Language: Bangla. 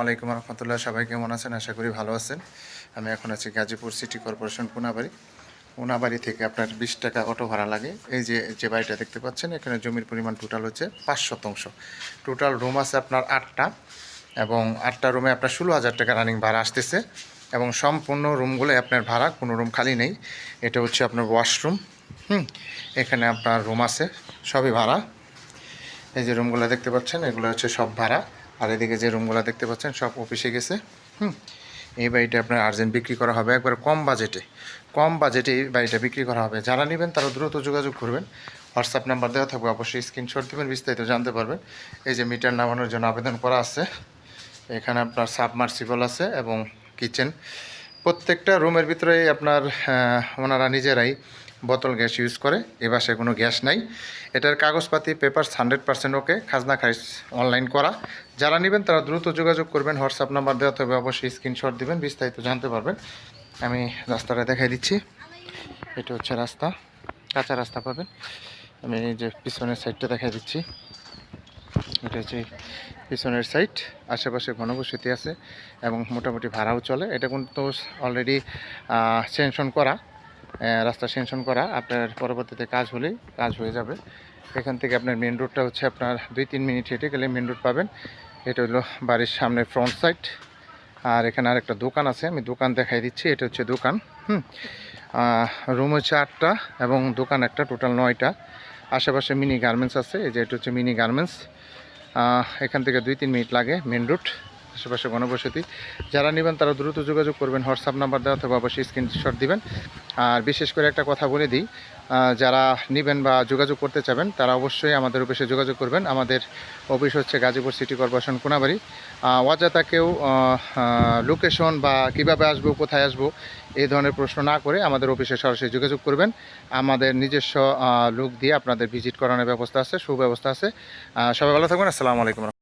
আলাইকুম রহমতুল্লাহ। সবাই কেমন আছেন? আশা করি ভালো আছেন। আমি এখন আছি গাজীপুর সিটি কর্পোরেশন কোনাবাড়ি থেকে আপনার 20 টাকা অটো ভাড়া লাগে। এই যে বাড়িটা দেখতে পাচ্ছেন, এখানে জমির পরিমাণ টোটাল হচ্ছে 5 শতাংশ। টোটাল রুম আছে আপনার 8টা, এবং 8টা রুমে আপনার 16,000 টাকা রানিং ভাড়া আসতেছে, এবং সম্পূর্ণ রুমগুলো আপনার ভাড়া, কোনো রুম খালি নেই। এটা হচ্ছে আপনার ওয়াশরুম। এখানে আপনার রুম আছে, সবই ভাড়া। এই যে রুমগুলো দেখতে পাচ্ছেন, এগুলো হচ্ছে সব ভাড়া। আর এদিকে যে রুমগুলো দেখতে পাচ্ছেন সব অফিসে গেছে। এই বাড়িটা আপনার আর্জেন্ট বিক্রি করা হবে, একবার কম বাজেটে এই বাড়িটা বিক্রি করা হবে। যারা নেবেন তারা দ্রুত যোগাযোগ করবেন। হোয়াটসঅ্যাপ নাম্বার দেওয়া থাকবে, অবশ্যই স্ক্রিনশট দেবেন, বিস্তারিত জানতে পারবেন। এই যে মিটার নামানোর জন্য আবেদন করা আছে। এখানে আপনার সাবমার্সিবল আছে এবং কিচেন। প্রত্যেকটা রুমের ভিতরেই আপনার ওনারা নিজেরাই বোতল গ্যাস ইউজ করে। এ বাসায় কোনো গ্যাস নাই। এটার কাগজপাতি পেপারস 100% ওকে, খাজনা খারিজ অনলাইন করা। যারা নেবেন তারা দ্রুত যোগাযোগ করবেন। হোয়াটসঅ্যাপ নাম্বার দেওয়া হবে, অবশ্যই স্ক্রিনশট দিবেন, বিস্তারিত জানতে পারবেন। আমি রাস্তাটা দেখাই দিচ্ছি। এটা হচ্ছে রাস্তা, কাঁচা রাস্তা পাবেন। আমি এই যে পিছনের সাইডটা দেখাই দিচ্ছি। এটা হচ্ছে পিছনের সাইড। আশেপাশে ঘনবসতি আছে এবং মোটামুটি ভাড়াও চলে। এটা কিন্তু অলরেডি সেনশন করা, রাস্তা সেনশন করা। আপনার পরবর্তীতে কাজ হলেই কাজ হয়ে যাবে। এখান থেকে আপনার মেন রোডটা হচ্ছে আপনার 2-3 মিনিট হেঁটে গেলে মেন রোড পাবেন। এটা হলো বাড়ির সামনে ফ্রন্ট সাইড। আর এখানে আরেকটা দোকান আছে, আমি দোকান দেখাই দিচ্ছি। এটা হচ্ছে দোকান। রুম হচ্ছে 8টা এবং দোকান একটা, টোটাল 9টা। আশেপাশে মিনি গার্মেন্টস আছে। এই যে এটা হচ্ছে মিনি গার্মেন্টস। এখান থেকে 2-3 মিনিট লাগে মেন রোড। আশেপাশে ঘনবসতি। যারা নেবেন তারা দ্রুত যোগাযোগ করবেন। হোয়াটসঅ্যাপ নাম্বার দেওয়া থাকবে, অবশ্যই স্ক্রিনশট দিবেন। আর বিশেষ করে একটা কথা বলে দিই, যারা নেবেন বা যোগাযোগ করতে চাবেন তারা অবশ্যই আমাদের অফিসে যোগাযোগ করবেন। আমাদের অফিস হচ্ছে গাজীপুর সিটি কর্পোরেশন কোনাবাড়ি। অযথা কেউ লোকেশন বা কিভাবে আসবো, কোথায় আসবো, এই ধরনের প্রশ্ন না করে আমাদের অফিসে সরাসরি যোগাযোগ করবেন। আমাদের নিজস্ব লোক দিয়ে আপনাদের ভিজিট করানোর ব্যবস্থা আছে, সুব্যবস্থা আছে। সবাই ভালো থাকবেন। আসসালামু আলাইকুম।